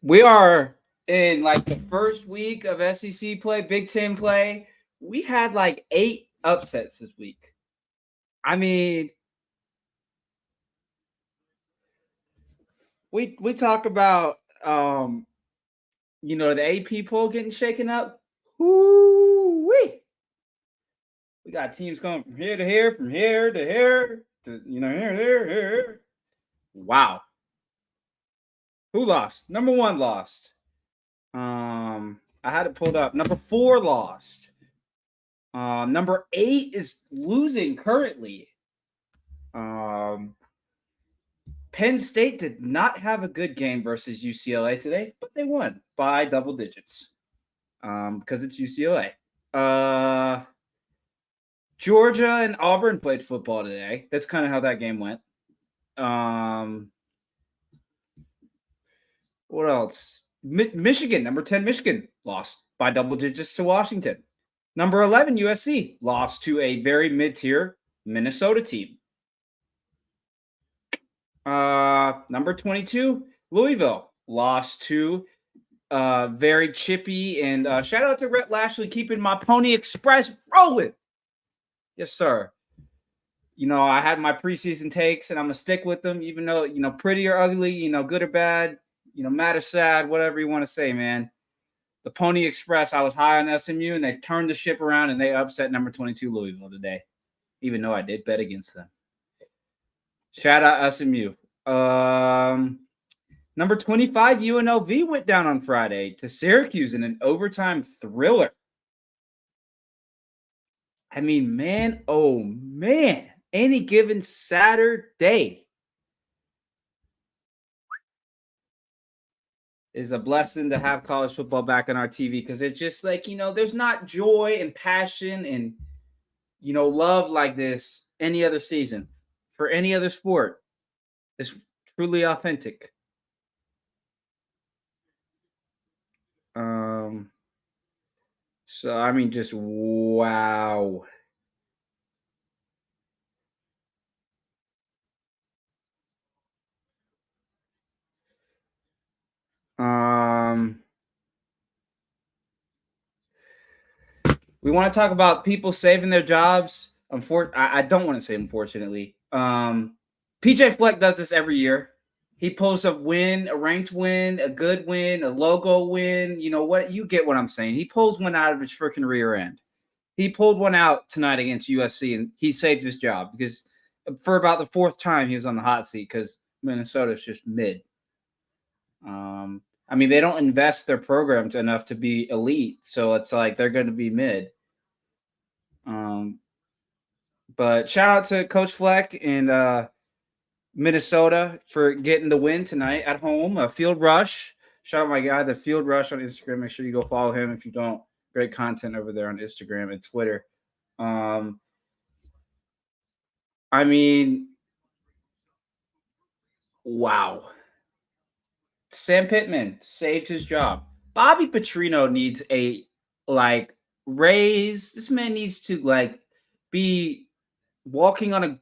We are in like the first week of SEC play, Big Ten play. We had like 8 upsets this week. I mean, we talk about the AP poll getting shaken up. Whoo-wee. We got teams going from here to here, from here to here, to here. Wow. Who lost? Number 1 lost. I had it pulled up. Number 4 lost. Number 8 is losing currently. Penn State did not have a good game versus UCLA today, but they won by double digits. Because it's UCLA. Georgia and Auburn played football today. That's kind of how that game went. What else? Michigan, number 10 Michigan, lost by double digits to Washington. Number 11 USC lost to a very mid-tier Minnesota team. Number 22 Louisville lost to very chippy, and shout out to Rhett Lashley keeping my Pony Express rolling. Yes, sir. I had my preseason takes, and I'm gonna stick with them, even though pretty or ugly, good or bad, mad or sad, whatever you want to say, man. The Pony Express, I was high on SMU, and they've turned the ship around, and they upset number 22 Louisville today, even though I did bet against them. Shout out SMU. Number 25 UNLV went down on Friday to Syracuse in an overtime thriller. I mean, man, oh man, any given Saturday is a blessing to have college football back on our TV, because it's just like, there's not joy and passion and, love like this any other season for any other sport. It's truly authentic. So, I mean, just wow. We want to talk about people saving their jobs. I don't want to say unfortunately. PJ Fleck does this every year. He pulls a win, a ranked win, a good win, a logo win. You know what? You get what I'm saying. He pulls one out of his freaking rear end. He pulled one out tonight against USC, and he saved his job because for about the 4th time he was on the hot seat because Minnesota's just mid. I mean, they don't invest their programs enough to be elite, so it's like they're going to be mid. But shout out to Coach Fleck and Minnesota for getting the win tonight at home. Field Rush. Shout out my guy, the Field Rush on Instagram. Make sure you go follow him if you don't. Great content over there on Instagram and Twitter. I mean, wow. Sam Pittman saved his job. Bobby Petrino needs a raise. This man needs to be walking on a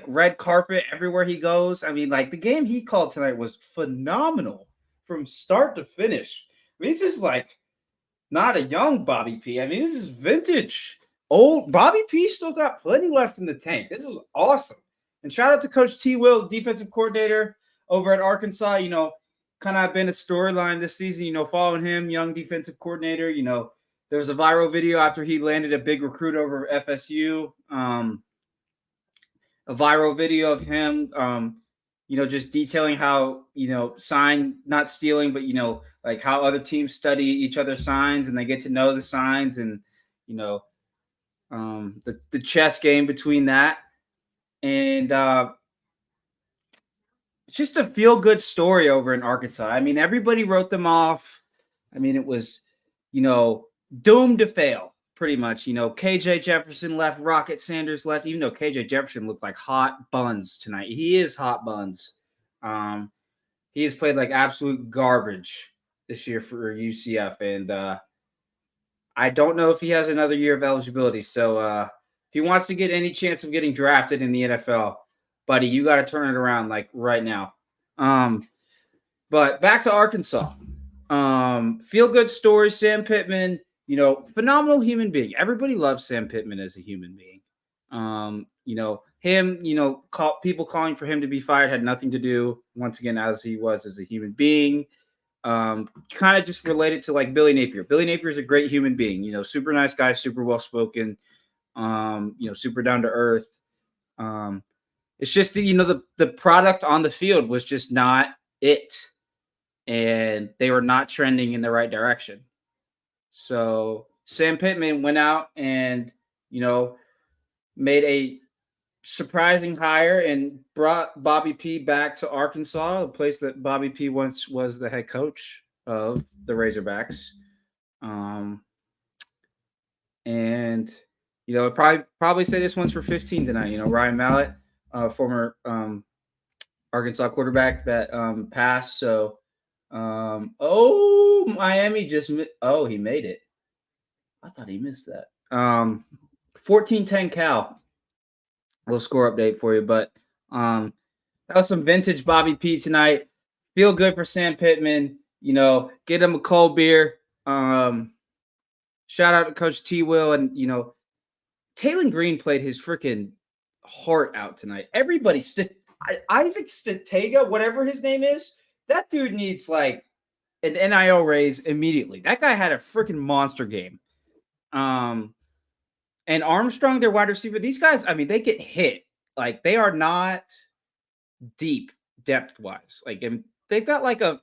red carpet everywhere he goes. I mean, the game he called tonight was phenomenal from start to finish. I mean, this is not a young Bobby P. I mean, this is vintage. Old Bobby P still got plenty left in the tank. This is awesome. And shout out to Coach T. Will, the defensive coordinator over at Arkansas. Kind of been a storyline this season, following him, young defensive coordinator. There was a viral video after he landed a big recruit over FSU. A viral video of him, just detailing how, sign not stealing, but, how other teams study each other's signs and they get to know the signs and, the chess game between that. And just a feel-good story over in Arkansas. I mean, everybody wrote them off. I mean, it was, doomed to fail. Pretty much, KJ Jefferson left, Rocket Sanders left, even though KJ Jefferson looked like hot buns tonight. He is hot buns. He has played like absolute garbage this year for UCF, and I don't know if he has another year of eligibility. So If he wants to get any chance of getting drafted in the NFL, buddy, you got to turn it around like right now. But back to Arkansas. Feel good story. Sam Pittman, phenomenal human being. Everybody loves Sam Pittman as a human being. Him, people calling for him to be fired had nothing to do, once again, as he was as a human being. Kind of just related to like Billy Napier. Billy Napier is a great human being, super nice guy, super well spoken, super down to earth. It's just the product on the field was just not it, and they were not trending in the right direction. So Sam Pittman went out and made a surprising hire and brought Bobby P back to Arkansas, a place that Bobby P once was the head coach of the Razorbacks. And probably say this one's for 15 tonight. Ryan Mallett, former Arkansas quarterback that passed. So, Miami just he made it. I thought he missed that. 14-10 Cal. Little score update for you, but that was some vintage Bobby P tonight. Feel good for Sam Pittman. Get him a cold beer. Shout out to Coach T. Will, and Taylon Green played his freaking heart out tonight. Everybody, Isaac Statega, whatever his name is, that dude needs like an NIL raise immediately. That guy had a freaking monster game. And Armstrong, their wide receiver, these guys, I mean, they get hit. Like, they are not deep depth-wise. Like, they've got like a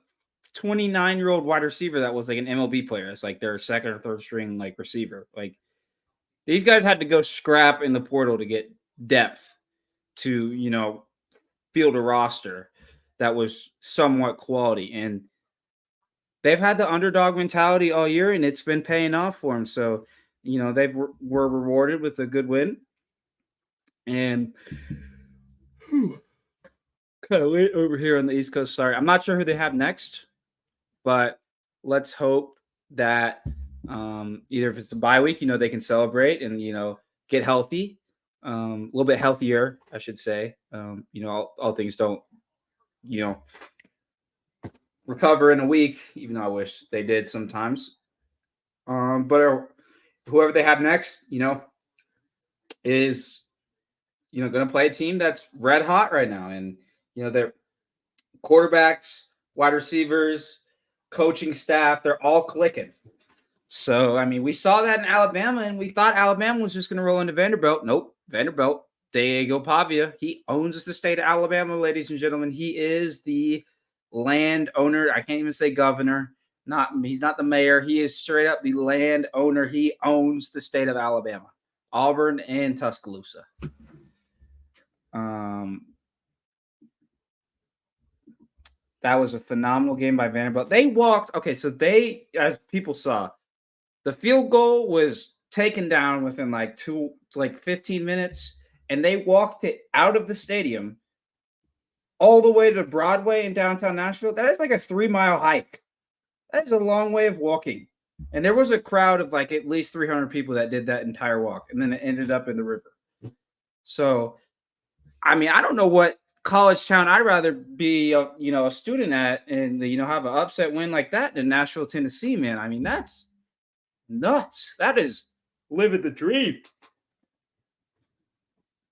29-year-old wide receiver that was like an MLB player. It's like their second or third string like receiver. Like, these guys had to go scrap in the portal to get depth to, field a roster that was somewhat quality. And they've had the underdog mentality all year, and it's been paying off for them. So, they were rewarded with a good win. And kind of late over here on the East Coast. Sorry, I'm not sure who they have next, but let's hope that either if it's a bye week, they can celebrate and get healthy, a little bit healthier, I should say. All things don't recover in a week, even though I wish they did sometimes. But whoever they have next, is going to play a team that's red hot right now, and their quarterbacks, wide receivers, coaching staff, they're all clicking. So, I mean, we saw that in Alabama, and we thought Alabama was just going to roll into Vanderbilt. Nope, Vanderbilt, Diego Pavia, he owns the state of Alabama, ladies and gentlemen. He is the land owner. I can't even say governor. He's not the mayor. He is straight up the land owner. He owns the state of Alabama, Auburn, and Tuscaloosa. That was a phenomenal game by Vanderbilt. They walked. Okay, so as people saw, the field goal was taken down within like 15 minutes, and they walked it out of the stadium all the way to Broadway in downtown Nashville. That is like a 3-mile hike. That is a long way of walking. And there was a crowd of like at least 300 people that did that entire walk, and then it ended up in the river. So, I mean, I don't know what college town I'd rather be, a student at and, have an upset win like that than Nashville, Tennessee, man. I mean, that's nuts. That is living the dream.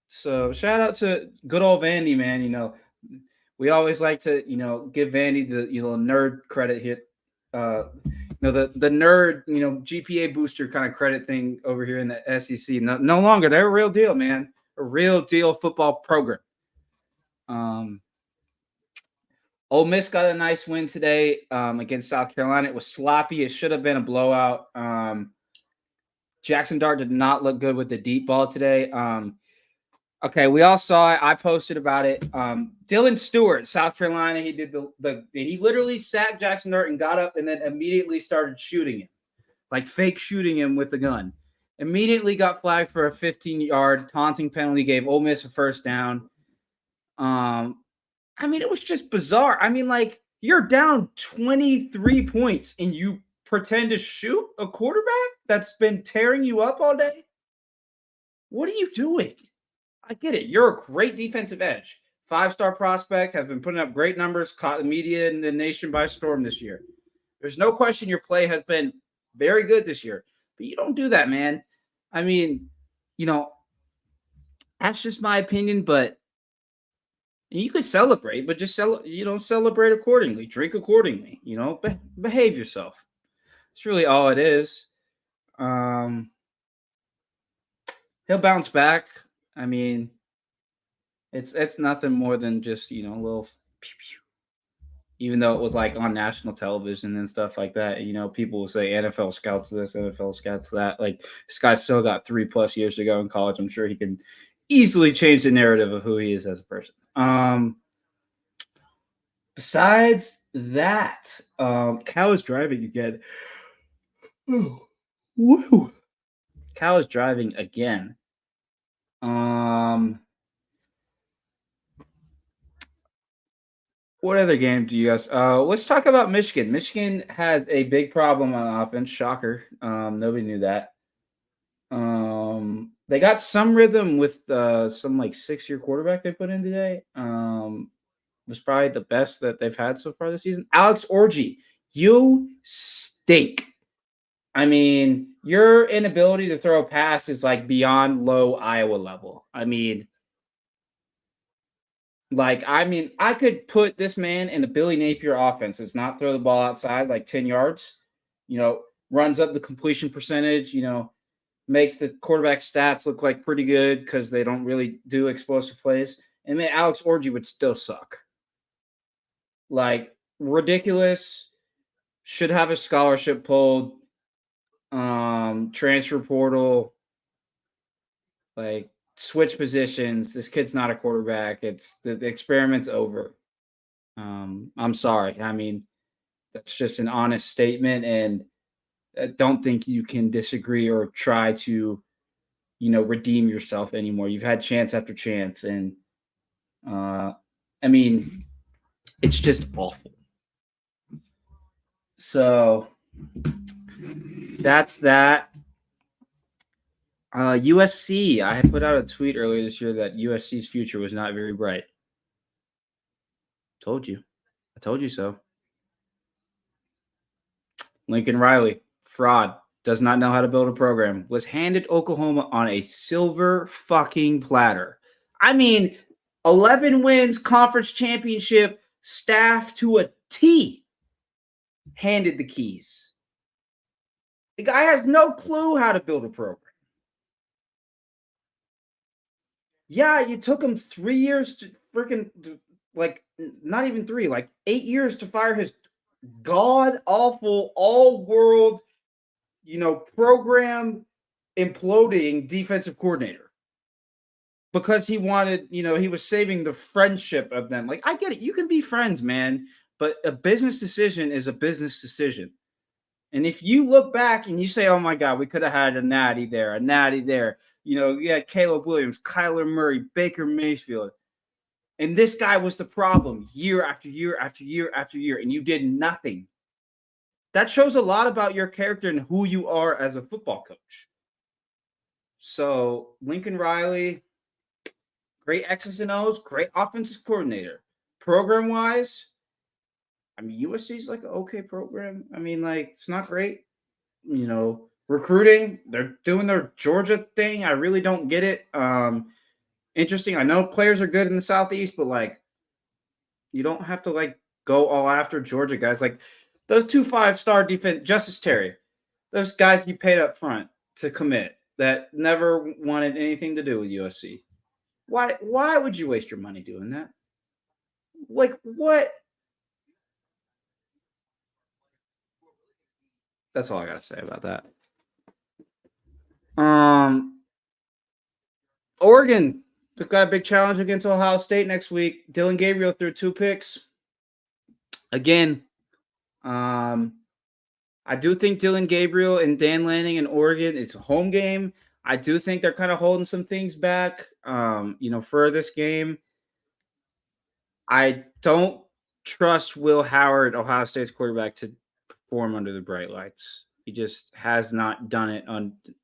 So shout out to good old Vandy, man. We always like to, give Vandy the, nerd credit here. The nerd, GPA booster kind of credit thing over here in the SEC. No longer. They're a real deal, man. A real deal football program. Ole Miss got a nice win today against South Carolina. It was sloppy. It should have been a blowout. Jackson Dart did not look good with the deep ball today. Okay, we all saw it. I posted about it. Dylan Stewart, South Carolina, he did he literally sacked Jackson Dart and got up and then immediately started shooting him, like fake shooting him with the gun. Immediately got flagged for a 15-yard taunting penalty, gave Ole Miss a first down. I mean, it was just bizarre. I mean, like, you're down 23 points and you pretend to shoot a quarterback that's been tearing you up all day? What are you doing? I get it. You're a great defensive edge. 5-star prospect, have been putting up great numbers, caught the media and the nation by storm this year. There's no question your play has been very good this year, but you don't do that, man. I mean, you know, that's just my opinion, but you could celebrate, but just celebrate accordingly, drink accordingly, behave yourself. It's really all it is. Um, he'll bounce back. I mean, it's nothing more than just a little pew, pew. Even though it was like on national television and stuff like that, people will say NFL scouts this, NFL scouts that. Like this guy still got 3+ years to go in college. I'm sure he can easily change the narrative of who he is as a person. Besides that, Cal is driving again. Woo! Cal is driving again. What other game do you guys? Let's talk about Michigan. Michigan has a big problem on offense. Shocker. Nobody knew that. They got some rhythm with some like 6-year quarterback they put in today. Was probably the best that they've had so far this season. Alex Orji, you stink. I mean, your inability to throw a pass is like beyond low Iowa level. I mean, I could put this man in a Billy Napier offense. Does not throw the ball outside like 10 yards, runs up the completion percentage, makes the quarterback stats look like pretty good because they don't really do explosive plays. And then Alex Orji would still suck. Like, ridiculous. Should have a scholarship pulled. Transfer portal. Like, switch positions. This kid's not a quarterback. It's the experiment's over. I'm sorry. I mean, that's just an honest statement, and I don't think you can disagree or try to, redeem yourself anymore. You've had chance after chance, and I mean, it's just awful. So that's that. USC. I had put out a tweet earlier this year that USC's future was not very bright. Told you. I told you so. Lincoln Riley, fraud, does not know how to build a program, was handed Oklahoma on a silver fucking platter. I mean, 11 wins, conference championship, staff to a T, handed the keys. The guy has no clue how to build a program. Yeah, you took him 3 years to freaking, like, not even 3, like 8 years to fire his god awful all world, program imploding defensive coordinator because he wanted, he was saving the friendship of them. Like, I get it. You can be friends, man, but a business decision is a business decision. And if you look back and you say, oh my God, we could have had a natty there, you had Caleb Williams, Kyler Murray, Baker Mayfield. And this guy was the problem year after year after year after year, and you did nothing. That shows a lot about your character and who you are as a football coach. So Lincoln Riley, great X's and O's, great offensive coordinator. Program-wise, I mean, USC is like an okay program. I mean, like, it's not great. Recruiting, they're doing their Georgia thing. I really don't get it. Interesting. I know players are good in the Southeast, but like, you don't have to like go all after Georgia guys. Like those 2 5-star defense, Justice Terry, those guys you paid up front to commit that never wanted anything to do with USC. Why would you waste your money doing that? Like what? That's all I gotta say about that. Oregon got a big challenge against Ohio State next week. Dylan Gabriel threw 2 picks. Again, I do think Dylan Gabriel and Dan Lanning in Oregon, it's a home game. I do think they're kind of holding some things back, for this game. I don't trust Will Howard, Ohio State's quarterback, to perform under the bright lights. He just has not done it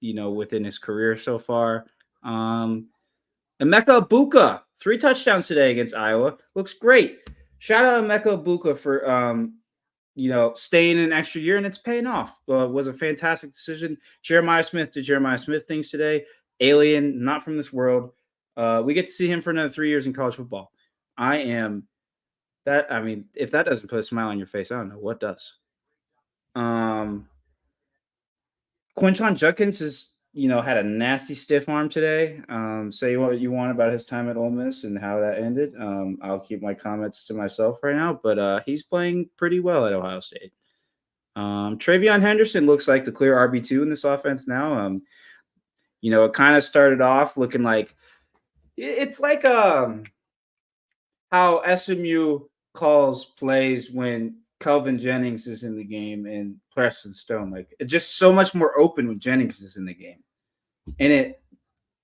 within his career so far. Emeka Buka, 3 touchdowns today against Iowa. Looks great. Shout out Emeka Buka for staying an extra year, and it's paying off. Was a fantastic decision. Jeremiah Smith did Jeremiah Smith things today. Alien, not from this world. We get to see him for another 3 years in college football. I am that. I mean, if that doesn't put a smile on your face, I don't know what does. Quinshon Judkins has, had a nasty stiff arm today. Say what you want about his time at Ole Miss and how that ended. I'll keep my comments to myself right now, but he's playing pretty well at Ohio State. Travion Henderson looks like the clear RB2 in this offense now. It kind of started off looking like it's like how SMU calls plays when Kelvin Jennings is in the game and Preston Stone. Like, it's just so much more open when Jennings is in the game. And it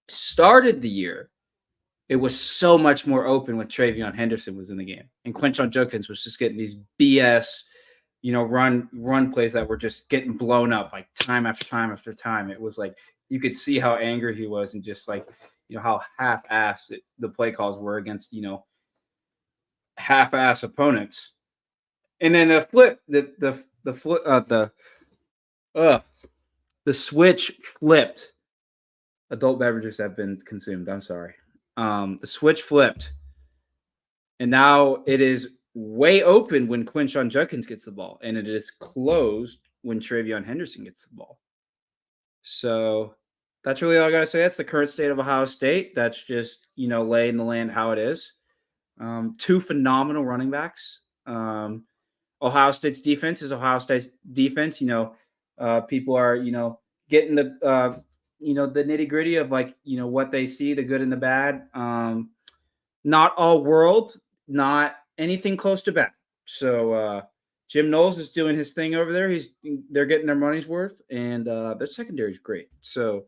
started the year, it was so much more open when Travion Henderson was in the game. And Quinshon Judkins was just getting these BS, run plays that were just getting blown up like time after time after time. It was like you could see how angry he was and just like, how half-assed the play calls were against, half-ass opponents. And then the flip, the switch flipped. Adult beverages have been consumed. I'm sorry. The switch flipped, and now it is way open when Quinshon Judkins gets the ball, and it is closed when Travion Henderson gets the ball. So that's really all I got to say. That's the current state of Ohio State. That's just, laying the land how it is. 2 phenomenal running backs. Ohio State's defense is Ohio State's defense. People are, getting the, the nitty gritty of like, what they see, the good and the bad. Not all world, not anything close to bad. So Jim Knowles is doing his thing over there. They're getting their money's worth, and their secondary is great. So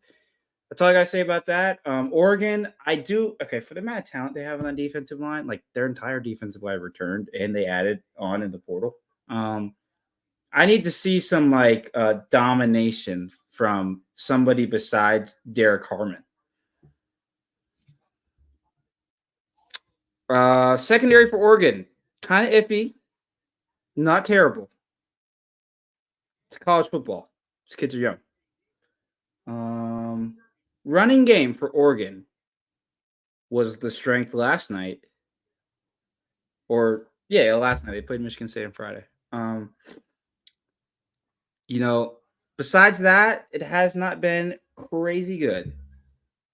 that's all I gotta say about that. Oregon, for the amount of talent they have on the defensive line, like their entire defensive line returned, and they added on in the portal. I need to see some like domination from somebody besides Derek Harmon. Secondary for Oregon, kind of iffy, not terrible. It's college football. These kids are young. Running game for Oregon was the strength last night. Last night. They played Michigan State on Friday. Besides that, it has not been crazy good.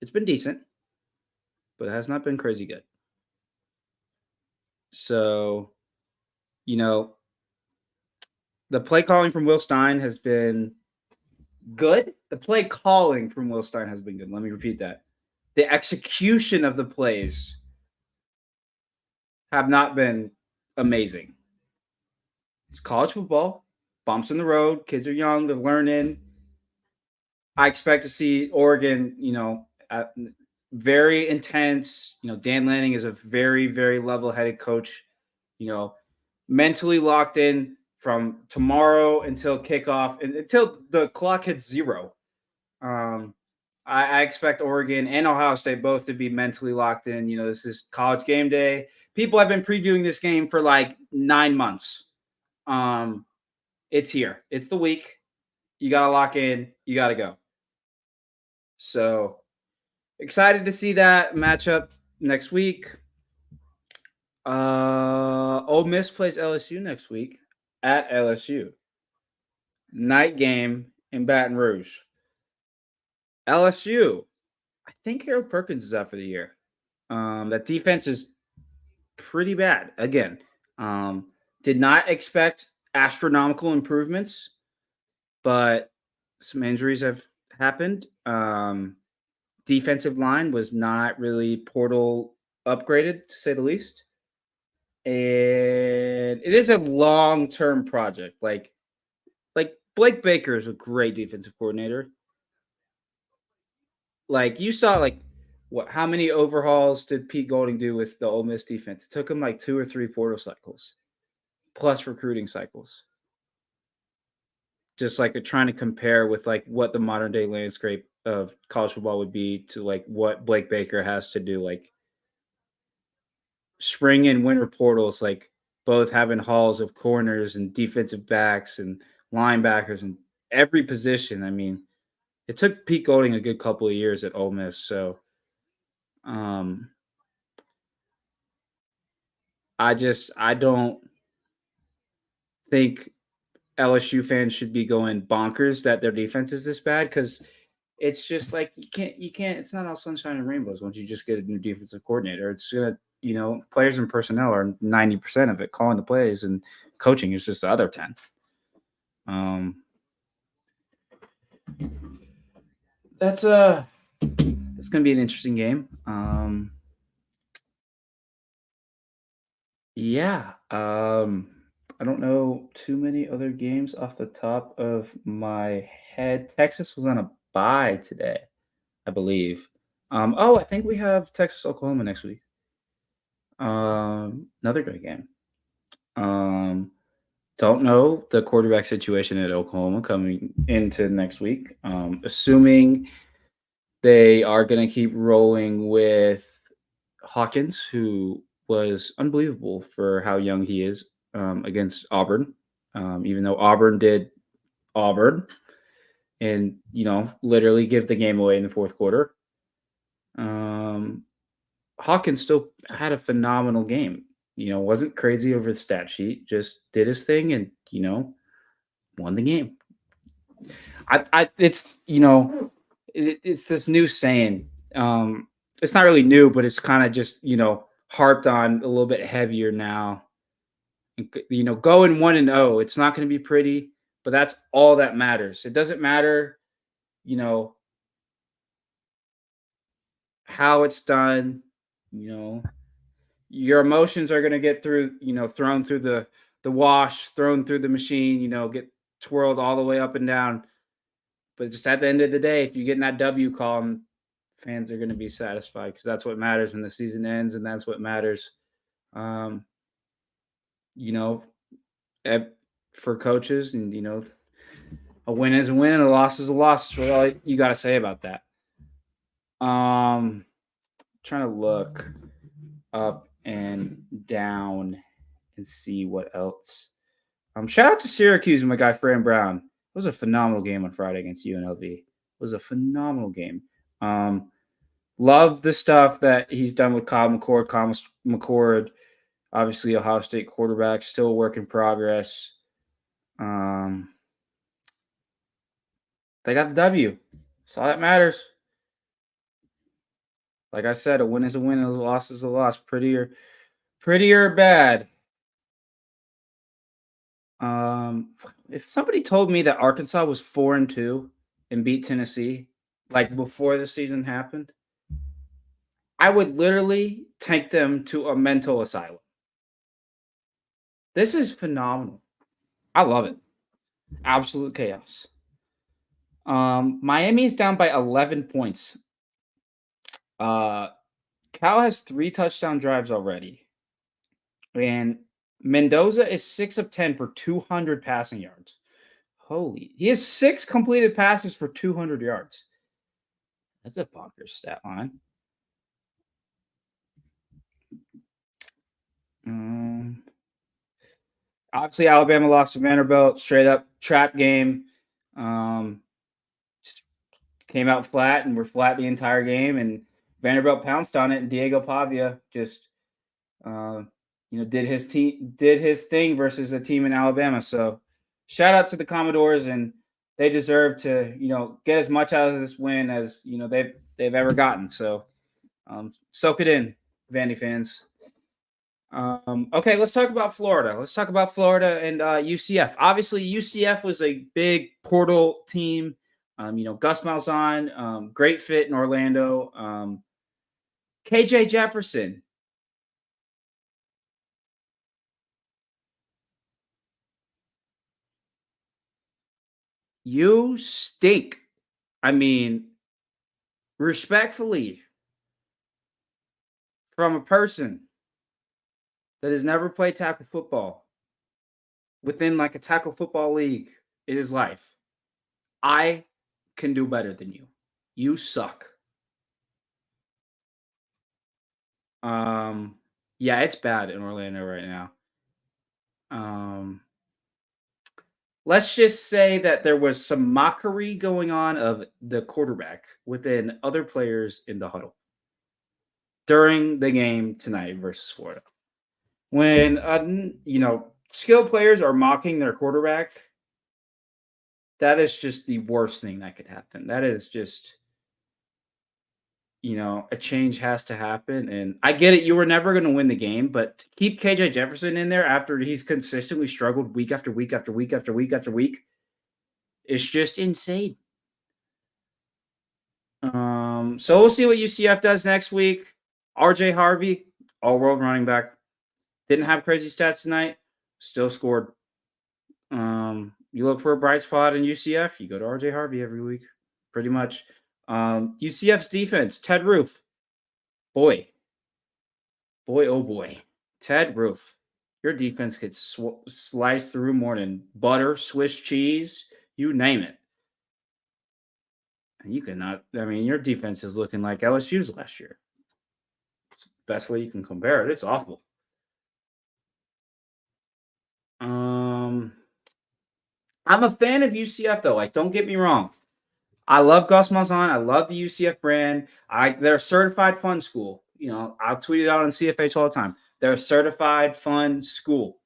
It's been decent, but it has not been crazy good. So, the play calling from Will Stein has been good. The play calling from Will Stein has been good. Let me repeat that. The execution of the plays have not been amazing. It's college football, bumps in the road. Kids are young, they're learning. I expect to see Oregon, very intense. Dan Lanning is a very, very level-headed coach. Mentally locked in from tomorrow until kickoff and until the clock hits 0. I expect Oregon and Ohio State both to be mentally locked in. This is college game day. People have been previewing this game for like 9 months. It's here. It's the week. You got to lock in. You got to go. So excited to see that matchup next week. Ole Miss plays LSU next week at LSU. Night game in Baton Rouge. LSU, I think Harold Perkins is out for the year. That defense is pretty bad. Again, did not expect astronomical improvements, but some injuries have happened. Defensive line was not really portal upgraded, to say the least. And it is a long-term project. Like Blake Baker is a great defensive coordinator. Like you saw, like how many overhauls did Pete Golding do with the Ole Miss defense? It took him like 2 or 3 portal cycles, plus recruiting cycles. Just like trying to compare with like what the modern day landscape of college football would be to like what Blake Baker has to do, like spring and winter portals, like both having halls of corners and defensive backs and linebackers and every position. I mean, it took Pete Golding a good couple of years at Ole Miss, so um, I don't think LSU fans should be going bonkers that their defense is this bad because it's just like you can't. It's not all sunshine and rainbows once you just get a new defensive coordinator. It's gonna players and personnel are 90% of it. Calling the plays and coaching is just the other 10. Um, that's gonna be an interesting game. Yeah. I don't know too many other games off the top of my head. Texas was on a bye today, I believe. I think we have Texas Oklahoma next week. Another great game. Um, don't know the quarterback situation at Oklahoma coming into next week. Assuming they are going to keep rolling with Hawkins, who was unbelievable for how young he is against Auburn. Even though Auburn did Auburn and literally give the game away in the fourth quarter. Hawkins still had a phenomenal game. Wasn't crazy over the stat sheet, just did his thing and won the game. It's this new saying. It's not really new, but it's kind of just harped on a little bit heavier now. Going 1-0, it's not going to be pretty, but that's all that matters. It doesn't matter, how it's done. Your emotions are going to get thrown through the wash, thrown through the machine, get twirled all the way up and down. But just at the end of the day, if you're getting that W column, fans are going to be satisfied because that's what matters when the season ends, and that's what matters. You know, for coaches, and a win is a win and a loss is a loss. That's all you got to say about that. Trying to look up and down and see what else. Shout out to Syracuse and my guy Fran Brown. It was a phenomenal game on Friday against UNLV. It was a phenomenal game. Love the stuff that he's done with Cobb McCord. Cobb McCord, obviously Ohio State quarterback, still a work in progress. They got the W. That's all that matters. Like I said, a win is a win, a loss is a loss. Pretty or bad. If somebody told me that Arkansas was 4-2 and beat Tennessee, like before the season happened, I would literally take them to a mental asylum. This is phenomenal. I love it. Absolute chaos. Miami is down by 11 points. Cal has 3 touchdown drives already. And Mendoza is 6 of 10 for 200 passing yards. He has 6 completed passes for 200 yards. That's a bonkers stat line. Obviously, Alabama lost to Vanderbilt. Straight up trap game. Just came out flat and were flat the entire game. And Vanderbilt pounced on it. And Diego Pavia just, did his thing versus a team in Alabama. So, shout out to the Commodores, and they deserve to, get as much out of this win as they've ever gotten. So, soak it in, Vandy fans. Okay, let's talk about Florida. Let's talk about Florida and UCF. Obviously, UCF was a big portal team. Gus Malzahn, great fit in Orlando. KJ Jefferson. You stink. I mean, respectfully, from a person that has never played tackle football within like a tackle football league in his life, I can do better than you. You suck. Yeah, it's bad in Orlando right now. Um, let's just say that there was some mockery going on of the quarterback within other players in the huddle during the game tonight versus Florida. When skilled players are mocking their quarterback, that is just the worst thing that could happen. That is just a change has to happen. And I get it. You were never going to win the game, but to keep KJ Jefferson in there after he's consistently struggled week after week after week after week after week, it's just insane. So we'll see what UCF does next week. RJ Harvey, all world running back. Didn't have crazy stats tonight. Still scored. You look for a bright spot in UCF, you go to RJ Harvey every week, pretty much. UCF's defense, Ted Roof. Boy, oh boy. Ted Roof. Your defense could slice through more than butter, Swiss cheese, you name it. And you cannot, your defense is looking like LSU's last year. It's the best way you can compare it. It's awful. I'm a fan of UCF though. Like, don't get me wrong. I love Gus Malzahn. I love the UCF brand. They're a certified fun school. I'll tweet it out on CFH all the time. They're a certified fun school.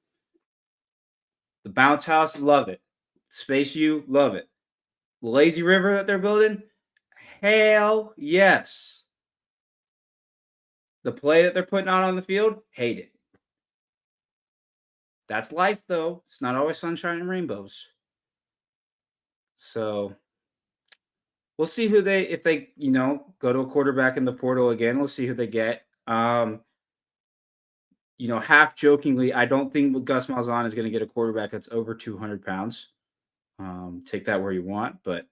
The Bounce House, love it. Space U, love it. The Lazy River that they're building, hell yes. The play that they're putting out on the field, hate it. That's life, though. It's not always sunshine and rainbows. So we'll see if they go to a quarterback in the portal again. We'll see who they get. Half jokingly, I don't think Gus Malzahn is going to get a quarterback that's over 200 pounds. Take that where you want, but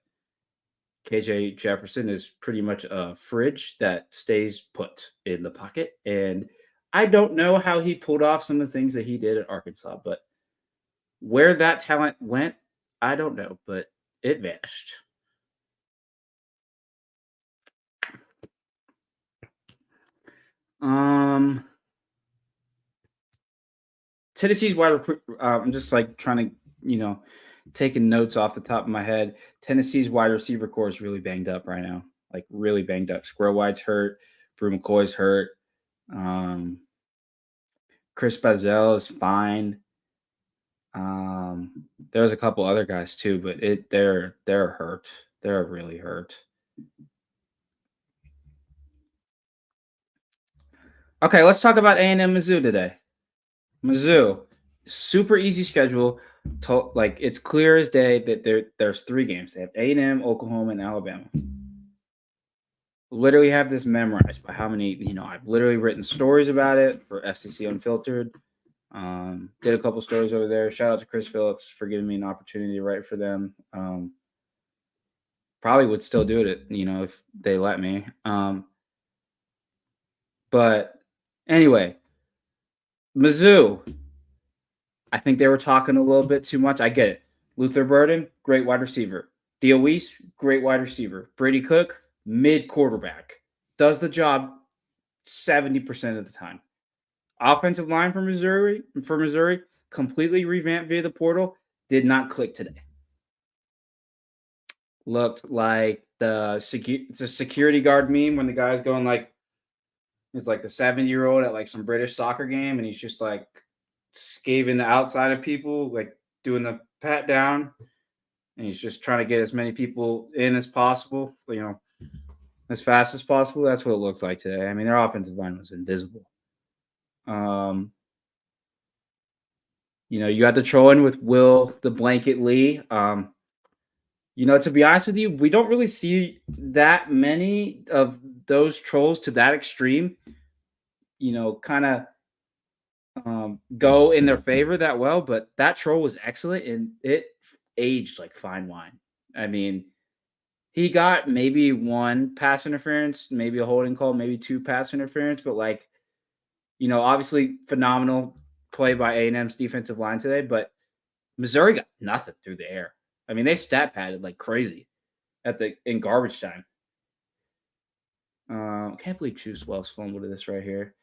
KJ Jefferson is pretty much a fridge that stays put in the pocket. And I don't know how he pulled off some of the things that he did at Arkansas, but where that talent went, I don't know, but it vanished. Tennessee's wide recruit. I'm just like trying to, taking notes off the top of my head. Tennessee's wide receiver core is really banged up right now. Like really banged up. Squirrel White's hurt. Brew McCoy's hurt. Chris Bazel is fine. There's a couple other guys too, but they're hurt. They're really hurt. Okay, let's talk about A&M Mizzou today. Mizzou, super easy schedule. Like it's clear as day that there's 3 games. They have A&M, Oklahoma, and Alabama. Literally have this memorized by how many. I've literally written stories about it for SEC Unfiltered. Did a couple stories over there. Shout out to Chris Phillips for giving me an opportunity to write for them. Probably would still do it, if they let me. But anyway, Mizzou. I think they were talking a little bit too much. I get it. Luther Burden, great wide receiver. Theo Weiss, great wide receiver. Brady Cook, mid quarterback. Does the job 70% of the time. Offensive line for Missouri, completely revamped via the portal, did not click today. Looked like the security guard meme when the guy's going like, it's like the 70-year-old at like some British soccer game, and he's just like scaving the outside of people, like doing the pat down, and he's just trying to get as many people in as possible, as fast as possible. That's what it looks like today. I mean, their offensive line was invisible. You had the trolling with Will the Blanket Lee. To be honest with you, we don't really see that many of those trolls to that extreme, kind of go in their favor that well. But that troll was excellent, and it aged like fine wine. I mean, he got maybe 1 pass interference, maybe a holding call, maybe 2 pass interference, but obviously phenomenal play by A&M's defensive line today, but Missouri got nothing through the air. I mean, they stat padded like crazy in garbage time. Can't believe Juice Wells fumbled to this right here.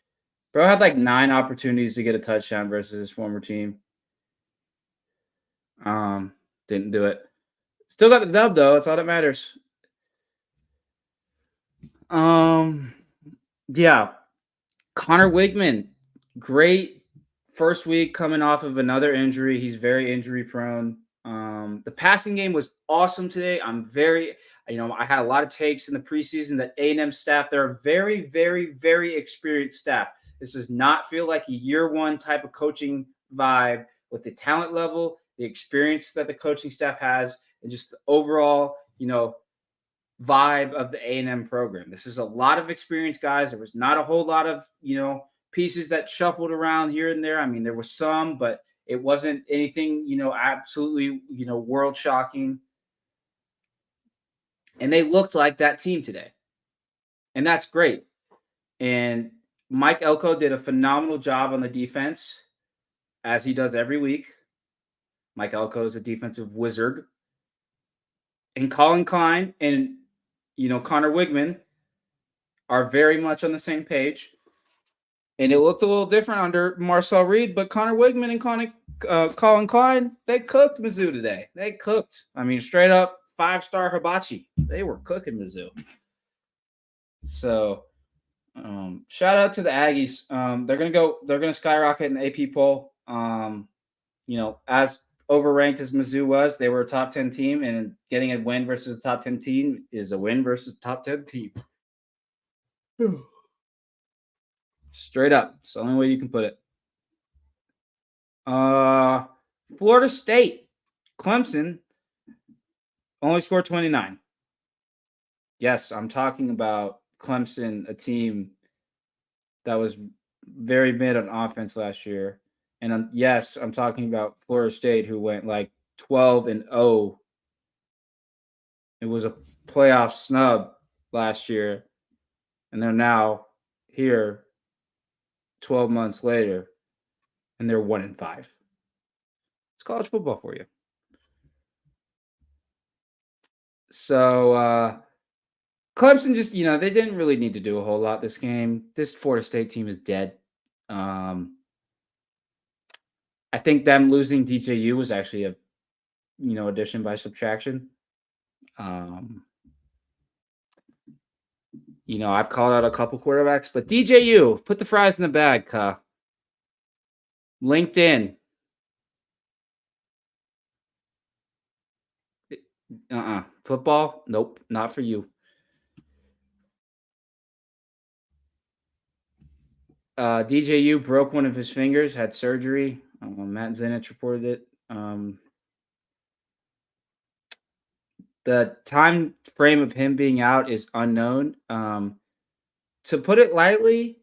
Bro had like 9 opportunities to get a touchdown versus his former team. Didn't do it. Still got the dub though. That's all that matters. Yeah. Connor Wigman, great first week coming off of another injury. He's very injury prone. The passing game was awesome today. I had a lot of takes in the preseason that A&M staff, they're a very, very, very experienced staff. This does not feel like a year one type of coaching vibe with the talent level, the experience that the coaching staff has, and just the overall, vibe of the A&M program. This is a lot of experienced guys. There was not a whole lot of, pieces that shuffled around here and there. I mean, there was some, but it wasn't anything, absolutely, world shocking. And they looked like that team today. And that's great. And Mike Elko did a phenomenal job on the defense, as he does every week. Mike Elko is a defensive wizard. And Colin Klein and, Connor Wigman are very much on the same page. And it looked a little different under Marcel Reed, but Connor Wigman and Colin Klein, they cooked Mizzou today. They cooked. I mean, straight up 5-star hibachi. They were cooking Mizzou. So, shout out to the Aggies. They're gonna skyrocket in the AP poll. As overranked as Mizzou was, they were a top 10 team, and getting a win versus a top 10 team is a win versus a top 10 team. Straight up. It's the only way you can put it. Florida State. Clemson only scored 29. Yes, I'm talking about Clemson, a team that was very mid on offense last year. And yes, I'm talking about Florida State, who went like 12-0. It was a playoff snub last year. And they're now here 12 months later, and they're 1-5. It's college football for you. So Clemson just, they didn't really need to do a whole lot this game. This Florida State team is dead. I think them losing DJU was actually a, addition by subtraction. I've called out a couple quarterbacks, but DJU, put the fries in the bag, LinkedIn. Football? Nope, not for you. DJU broke one of his fingers, had surgery. Matt Zenich reported it. The time frame of him being out is unknown. To put it lightly,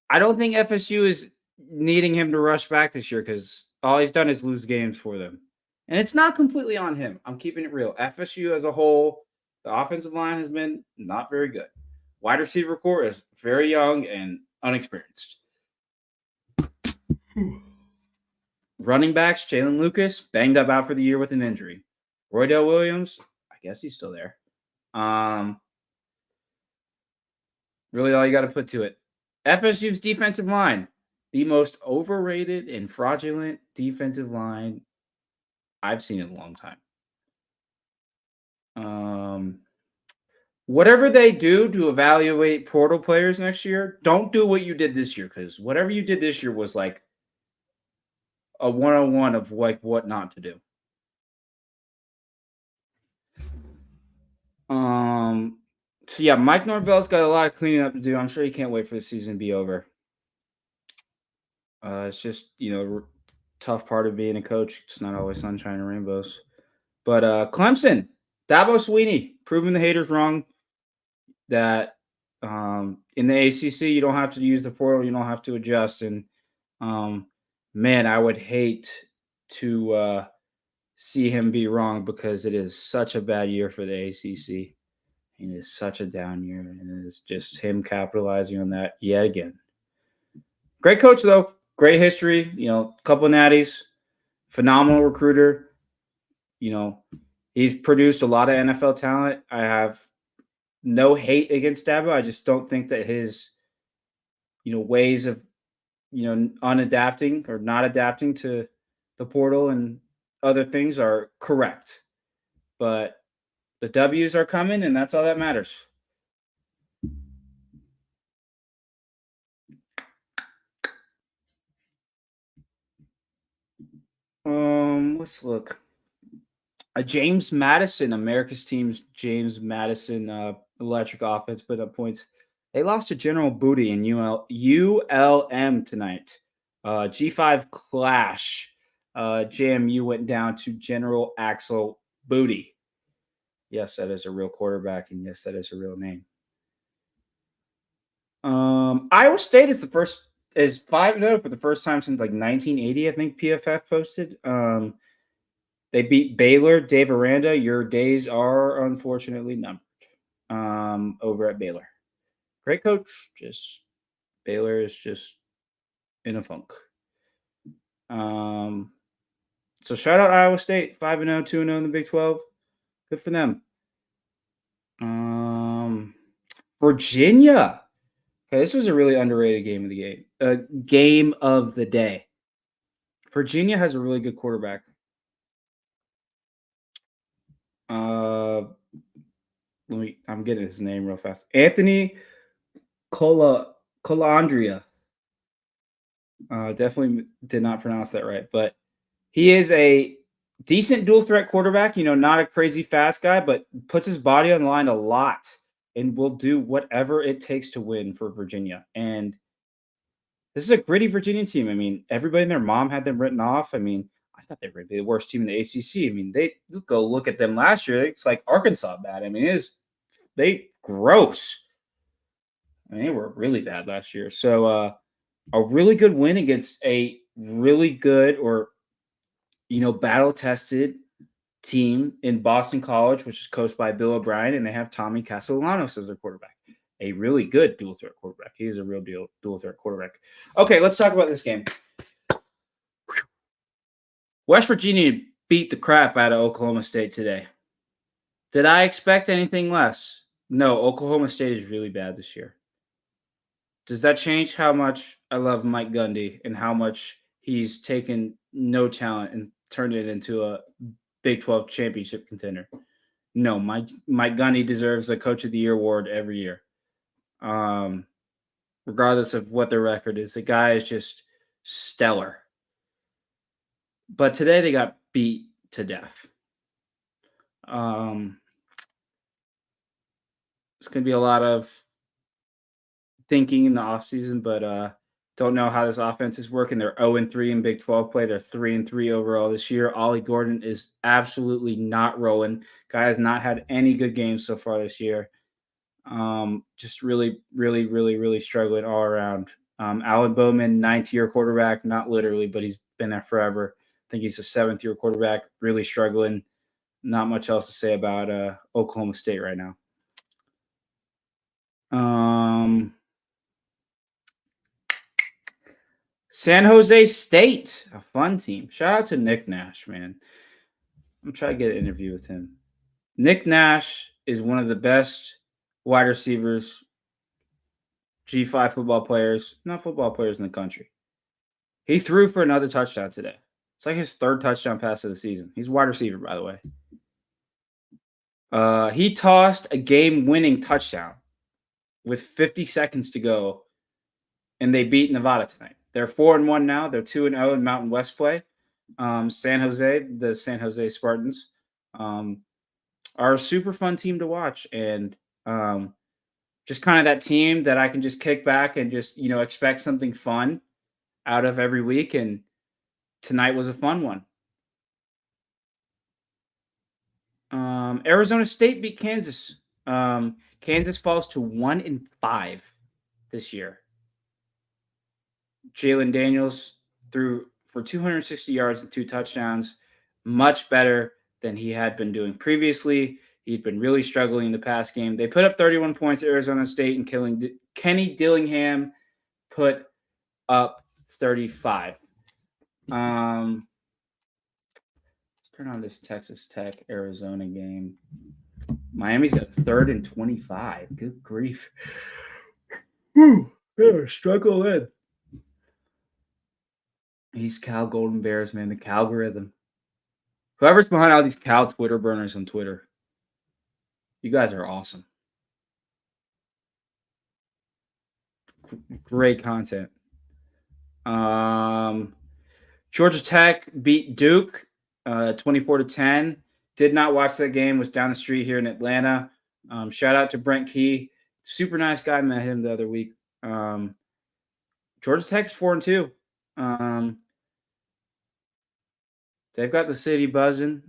I don't think FSU is needing him to rush back this year because all he's done is lose games for them. And it's not completely on him. I'm keeping it real. FSU as a whole, the offensive line has been not very good. Wide receiver core is very young and unexperienced. Running backs, Jalen Lucas, banged up out for the year with an injury. Roydell Williams, I guess he's still there. Really all you got to put to it. FSU's defensive line, the most overrated and fraudulent defensive line I've seen in a long time. Whatever they do to evaluate portal players next year, don't do what you did this year, because whatever you did this year was like a 101 of like what not to do. So yeah, Mike Norvell's got a lot of cleaning up to do. I'm sure he can't wait for the season to be over. It's just, tough part of being a coach. It's not always sunshine and rainbows. But Clemson, Dabo Swinney, proving the haters wrong that in the ACC, you don't have to use the portal. You don't have to adjust. And, man, I would hate to see him be wrong because it is such a bad year for the ACC. It is such a down year, and it's just him capitalizing on that yet again. Great coach, though. Great history. Couple of natties. Phenomenal recruiter. He's produced a lot of NFL talent. I have no hate against Dabo. I just don't think that his ways of unadapting or not adapting to the portal and other things are correct. But the W's are coming, and that's all that matters. Let's look. James Madison, America's team's James Madison electric offense put up points. They lost to General Booty in ULM tonight. G5 clash. JMU went down to General Axel Booty. Yes, that is a real quarterback, and yes, that is a real name. Iowa State is 5-0 for the first time since like 1980. I think PFF posted. They beat Baylor. Dave Aranda, your days are unfortunately numbered. Over at Baylor, great coach. Just Baylor is just in a funk. So shout out Iowa State, 5-0, 2-0 in the Big 12. Good for them. Virginia. Okay, this was a really underrated game of the game of the day. Virginia has a really good quarterback. I'm getting his name real fast. Anthony Colandrea. Definitely did not pronounce that right, but he is a decent dual threat quarterback. Not a crazy fast guy, but puts his body on the line a lot and will do whatever it takes to win for Virginia. And this is a gritty Virginia team. I mean, everybody and their mom had them written off. I mean, I thought they were the worst team in the ACC. I mean, they go look at them last year. It's like Arkansas bad. I mean, they gross. I mean, they were really bad last year. So a really good win against a really good or battle tested team in Boston College, which is coached by Bill O'Brien, and they have Tommy Castellanos as their quarterback. A really good dual threat quarterback. He is a real dual threat quarterback. Okay, let's talk about this game. West Virginia beat the crap out of Oklahoma State today. Did I expect anything less? No, Oklahoma State is really bad this year. Does that change how much I love Mike Gundy and how much he's taken no talent and turned it into a Big 12 championship contender? No, Mike Gundy deserves a Coach of the Year award every year. Regardless of what their record is. The guy is just stellar. But today they got beat to death. It's going to be a lot of thinking in the offseason, but don't know how this offense is working. They're 0-3 in Big 12 play. They're 3-3 overall this year. Ollie Gordon is absolutely not rolling. Guy has not had any good games so far this year. Just really, really, really, really struggling all around. Alan Bowman, 9th-year quarterback, not literally, but he's been there forever. I think he's a 7th-year quarterback, really struggling. Not much else to say about Oklahoma State right now. San Jose State, a fun team. Shout out to Nick Nash, man. I'm trying to get an interview with him. Nick Nash is one of the best wide receivers, G5 football players, not football players in the country. He threw for another touchdown today. It's like his 3rd touchdown pass of the season. He's a wide receiver, by the way. He tossed a game-winning touchdown with 50 seconds to go, and they beat Nevada tonight. They're 4-1 now. They're 2-0 in Mountain West play. San Jose, the San Jose Spartans, are a super fun team to watch, and just kind of that team that I can just kick back and just expect something fun out of every week. And tonight was a fun one. Arizona State beat Kansas. Kansas falls to 1-5 this year. Jalen Daniels threw for 260 yards and 2 touchdowns, much better than he had been doing previously. He'd been really struggling in the past game. They put up 31 points at Arizona State, and Kenny Dillingham put up 35. Let's turn on this Texas Tech Arizona game. Miami's got 3rd and 25. Good grief. Whew. Yeah, struggle in. These Cal Golden Bears, man, the Calgorithm. Whoever's behind all these Cal Twitter burners on Twitter, you guys are awesome. Great content. Georgia Tech beat Duke 24-10. Did not watch that game. Was down the street here in Atlanta. Shout out to Brent Key. Super nice guy. Met him the other week. Georgia Tech's 4-2. They've got the city buzzing.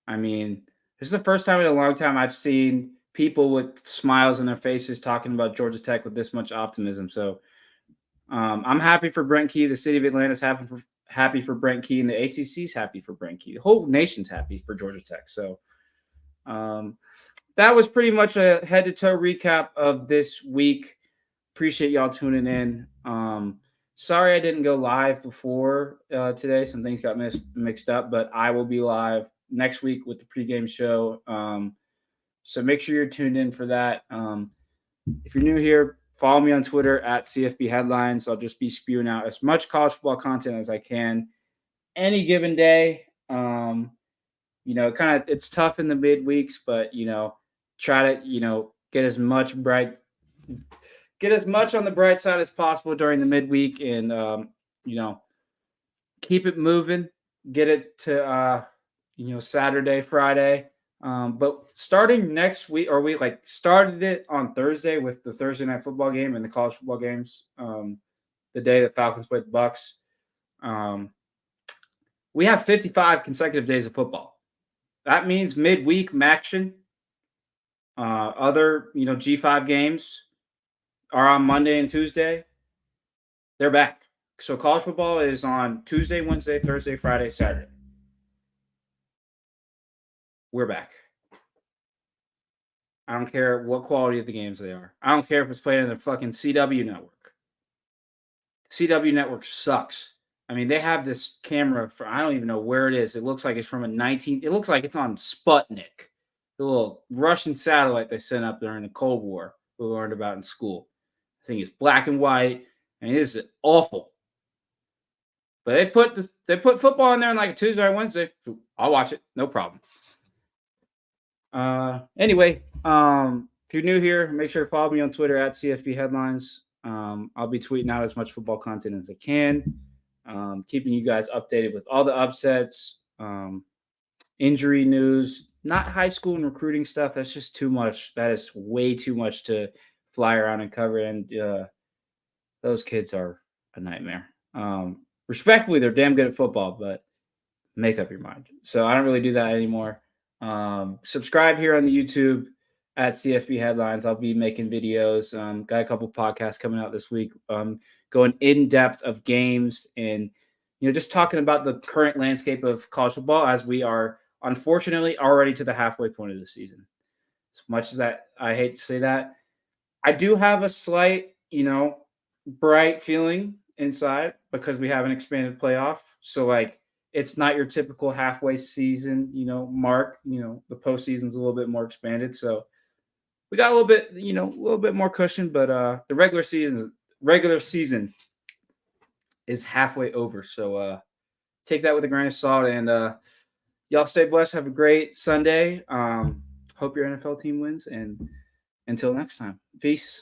I mean, this is the first time in a long time I've seen people with smiles on their faces talking about Georgia Tech with this much optimism. So I'm happy for Brent Key. The city of Atlanta's happy for Brent Key, and the ACC's happy for Brent Key. The whole nation's happy for Georgia Tech. So that was pretty much a head to toe recap of this week. Appreciate y'all tuning in. Sorry I didn't go live before today. Some things got mixed up, but I will be live next week with the pregame show. So make sure you're tuned in for that. If you're new here, follow me on Twitter at CFB Headlines. I'll just be spewing out as much college football content as I can any given day. It's tough in the midweeks, but try to get as much on the bright side as possible during the midweek, and keep it moving. Get it to Saturday, Friday. But starting next week, or we started it on Thursday with the Thursday night football game and the college football games. The day that Falcons played the Bucks. We have 55 consecutive days of football. That means midweek action. Other G5 games are on Monday and Tuesday. They're back. So college football is on Tuesday, Wednesday, Thursday, Friday, Saturday. We're back. I don't care what quality of the games they are. I don't care if it's played on the fucking CW network. CW network sucks. I mean, they have this camera for, I don't even know where it is. It looks like it's from it looks like it's on Sputnik, the little Russian satellite they sent up during the Cold War we learned about in school. The thing is black and white, and it is awful. But they put football in there on like a Tuesday or Wednesday. I'll watch it, no problem. Anyway, if you're new here, make sure to follow me on Twitter at CFB Headlines. I'll be tweeting out as much football content as I can, keeping you guys updated with all the upsets, injury news, not high school and recruiting stuff. That's just too much. That is way too much to fly around and cover. And those kids are a nightmare. Respectfully, they're damn good at football, but make up your mind. So I don't really do that anymore. Subscribe here on the YouTube at CFB Headlines. I'll be making videos. Got a couple podcasts coming out this week, going in depth of games and just talking about the current landscape of college football as we are unfortunately already to the halfway point of the season. As much as that I hate to say that, I do have a slight bright feeling inside because we have an expanded playoff. So it's not your typical halfway season, mark. The postseason's a little bit more expanded, so we got a little bit more cushion. But the regular season is halfway over, so take that with a grain of salt. And y'all stay blessed. Have a great Sunday. Hope your NFL team wins, and until next time, peace.